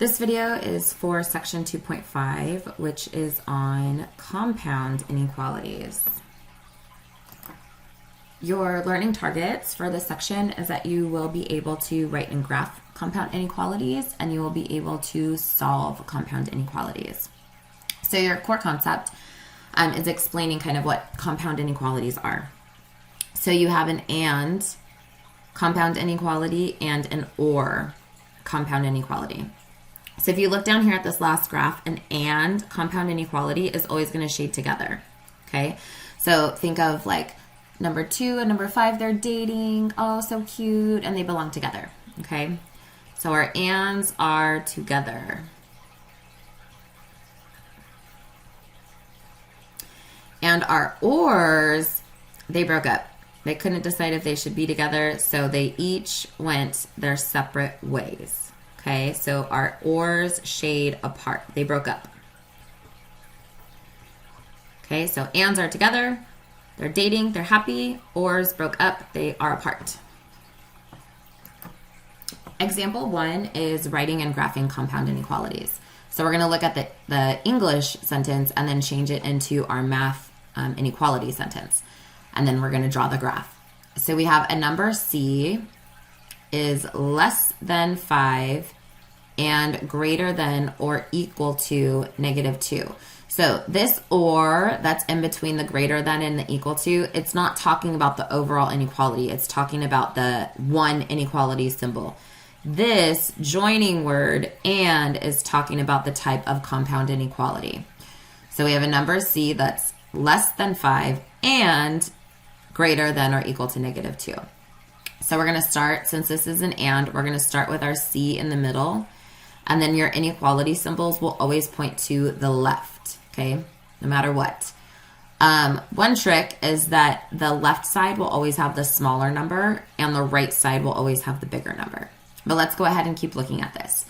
This video is for section 2.5, which is on compound inequalities. Your learning targets for this section is that you will be able to write and graph compound inequalities, and you will be able to solve compound inequalities. So your core concept is explaining kind of what compound inequalities are. So you have an and compound inequality and an or compound inequality. So if you look down here at this last graph, an and compound inequality is always going to shade together, okay? So think of like number 2 and number 5, they're dating, oh, so cute, and they belong together, okay? So our ands are together. And our ors, they broke up. They couldn't decide if they should be together, so they each went their separate ways. Okay, so our ors shade apart. They broke up. Okay, so ands are together. They're dating. They're happy. Ors broke up. They are apart. Example 1 is writing and graphing compound inequalities. So we're going to look at the English sentence and then change it into our math inequality sentence. And then we're going to draw the graph. So we have a number C is less than 5 and greater than or equal to -2. So this or that's in between the greater than and the equal to, it's not talking about the overall inequality. It's talking about the one inequality symbol. This joining word and is talking about the type of compound inequality. So we have a number C that's less than 5 and greater than or equal to -2. So we're going to start, since this is an and, we're going to start with our C in the middle. And then your inequality symbols will always point to the left, okay, no matter what. One trick is that the left side will always have the smaller number and the right side will always have the bigger number. But let's go ahead and keep looking at this.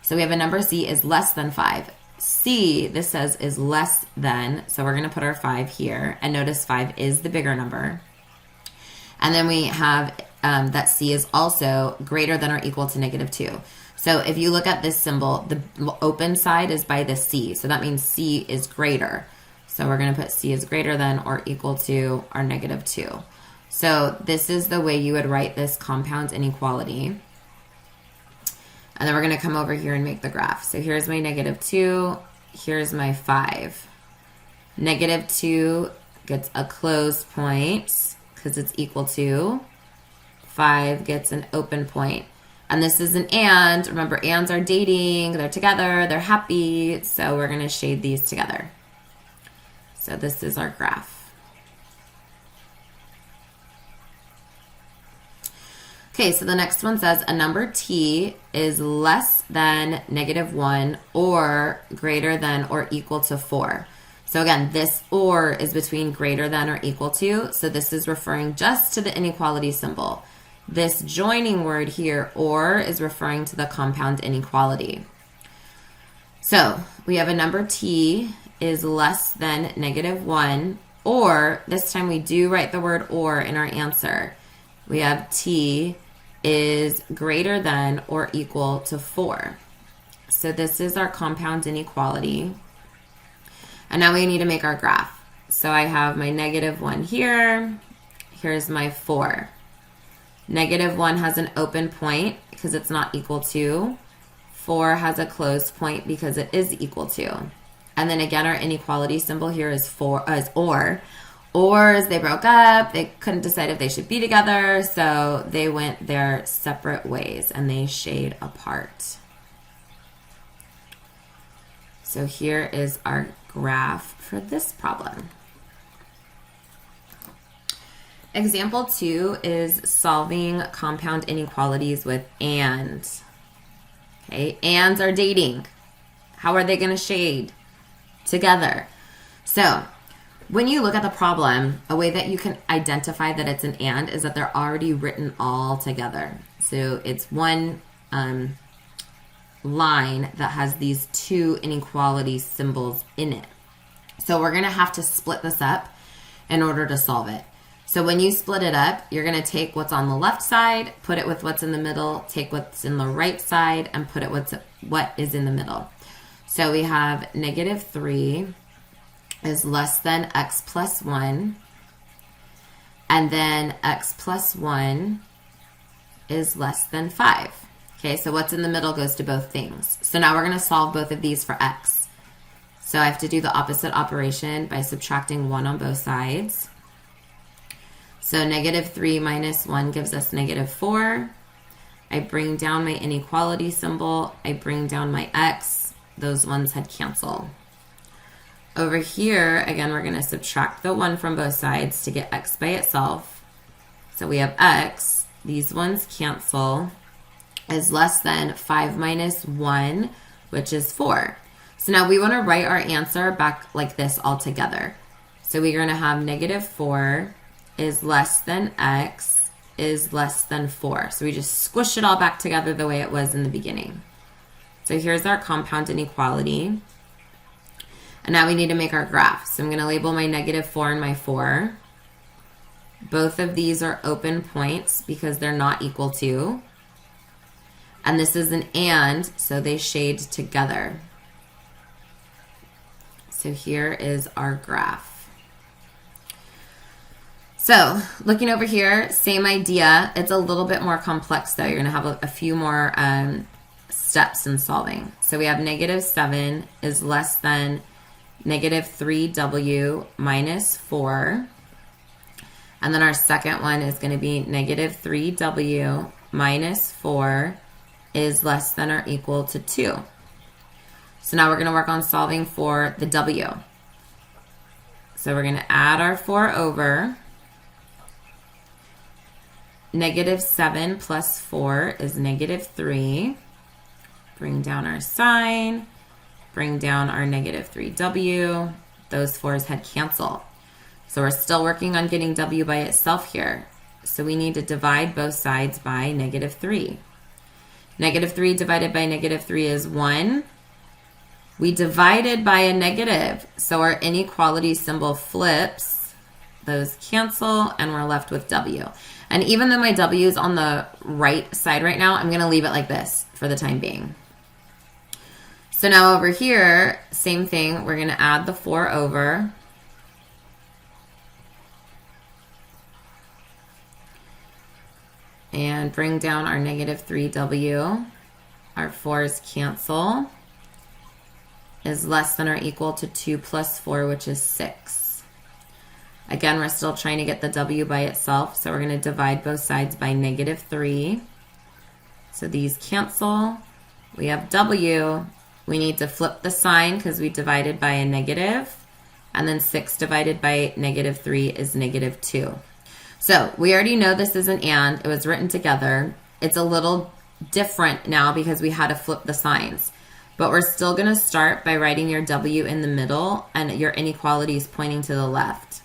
So we have a number C is less than 5. C, this says, is less than, so we're going to put our 5 here. And notice 5 is the bigger number. And then we have that C is also greater than or equal to -2. So if you look at this symbol, the open side is by the C. So that means C is greater. So we're going to put C is greater than or equal to our -2. So this is the way you would write this compound inequality. And then we're going to come over here and make the graph. So here's my -2. Here's my 5. -2 gets a closed point because it's equal to. 5 gets an open point. And this is an and. Remember, ands are dating. They're together. They're happy. So we're going to shade these together. So this is our graph. Okay, so the next one says a number T is less than -1 or greater than or equal to 4. So again, this or is between greater than or equal to. So this is referring just to the inequality symbol. This joining word here, or, is referring to the compound inequality. So we have a number T is less than -1, or this time we do write the word or in our answer. We have T is greater than or equal to 4. So this is our compound inequality. And now we need to make our graph. So I have my -1 here. Here's my 4. -1 has an open point because it's not equal to. 4 has a closed point because it is equal to. And then again, our inequality symbol here is or. Ors, they broke up. They couldn't decide if they should be together. So they went their separate ways and they shade apart. So here is our graph for this problem. Example 2 is solving compound inequalities with and. Okay, ands are dating. How are they going to shade? Together. So when you look at the problem, a way that you can identify that it's an and is that they're already written all together. So it's one line that has these two inequality symbols in it. So we're going to have to split this up in order to solve it. So when you split it up, you're going to take what's on the left side, put it with what's in the middle, take what's in the right side, and put it with what is in the middle. So we have negative 3 is less than x plus 1, and then x plus 1 is less than 5. Okay, so what's in the middle goes to both things. So now we're going to solve both of these for x. So I have to do the opposite operation by subtracting 1 on both sides. So negative 3 minus 1 gives us negative 4. I bring down my inequality symbol. I bring down my x. Those ones had cancel. Over here, again, we're going to subtract the 1 from both sides to get x by itself. So we have x. These ones cancel, is less than 5 minus 1, which is 4. So now we want to write our answer back like this all together. So we're going to have negative 4 is less than x is less than 4. So we just squish it all back together the way it was in the beginning. So here's our compound inequality. And now we need to make our graph. So I'm going to label my negative 4 and my 4. Both of these are open points because they're not equal to. And this is an and, so they shade together. So here is our graph. So looking over here, same idea. It's a little bit more complex though. You're going to have a few more steps in solving. So we have negative 7 is less than negative 3w minus 4. And then our second one is going to be negative 3w minus 4 is less than or equal to 2. So now we're going to work on solving for the w. So we're going to add our 4 over. Negative 7 plus 4 is negative 3. Bring down our sign. Bring down our negative 3w. Those 4's had cancel. So we're still working on getting w by itself here. So we need to divide both sides by negative 3. Negative 3 divided by negative 3 is 1. We divided by a negative, so our inequality symbol flips. Those cancel, and we're left with w. And even though my w is on the right side right now, I'm going to leave it like this for the time being. So now over here, same thing. We're going to add the 4 over. And bring down our negative 3w. Our 4's cancel. Is less than or equal to 2 plus 4, which is 6. Again, we're still trying to get the w by itself, so we're going to divide both sides by negative 3. So these cancel. We have w. We need to flip the sign because we divided by a negative. And then 6 divided by negative 3 is negative 2. So we already know this is an and. It was written together. It's a little different now because we had to flip the signs. But we're still going to start by writing your w in the middle and your inequalities pointing to the left.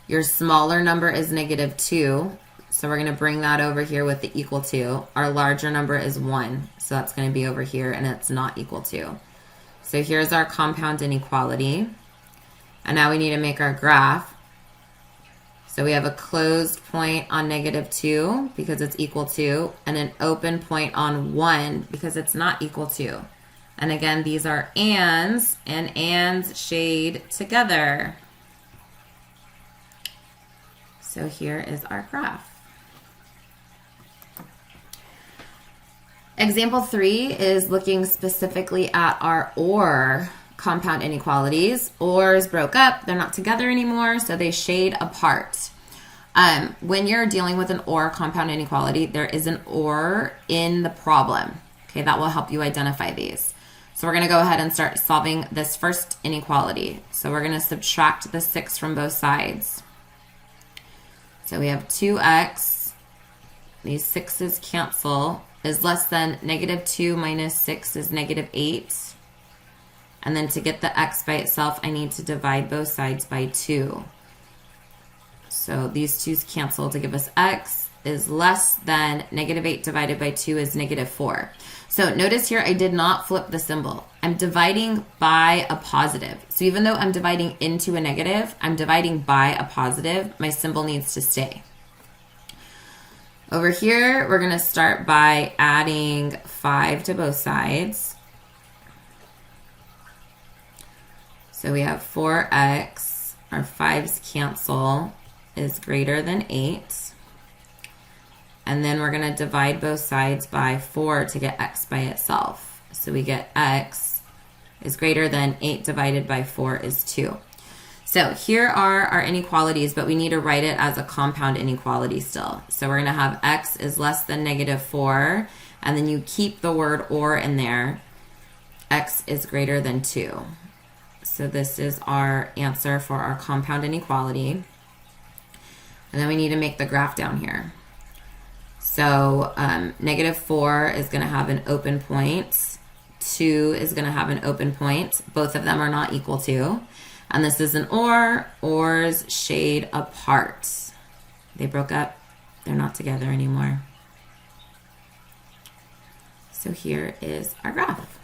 Your smaller number is negative 2, so we're going to bring that over here with the equal to. Our larger number is 1, so that's going to be over here, and it's not equal to. So here's our compound inequality. And now we need to make our graph. So we have a closed point on negative 2 because it's equal to, and an open point on 1 because it's not equal to. And again, these are ands, and ands shade together. So here is our graph. Example 3 is looking specifically at our or compound inequalities. Ors broke up, they're not together anymore, so they shade apart. When you're dealing with an or compound inequality, there is an or in the problem. Okay, that will help you identify these. So we're going to go ahead and start solving this first inequality. So we're going to subtract the 6 from both sides. So we have 2x, these 6's cancel, is less than negative 2 minus 6 is negative 8. And then to get the x by itself, I need to divide both sides by 2. So these 2's cancel to give us x. is less than negative 8 divided by 2 is negative 4. So notice here I did not flip the symbol. I'm dividing by a positive. So even though I'm dividing into a negative, I'm dividing by a positive. My symbol needs to stay. Over here, we're going to start by adding 5 to both sides. So we have 4x, our 5's cancel, is greater than 8. And then we're going to divide both sides by 4 to get x by itself. So we get x is greater than 8 divided by 4 is 2. So here are our inequalities, but we need to write it as a compound inequality still. So we're going to have x is less than negative 4, and then you keep the word or in there. X is greater than 2. So this is our answer for our compound inequality. And then we need to make the graph down here. So negative 4 is going to have an open point. 2 is going to have an open point. Both of them are not equal to. And this is an or. Ors shade apart. They broke up. They're not together anymore. So here is our graph.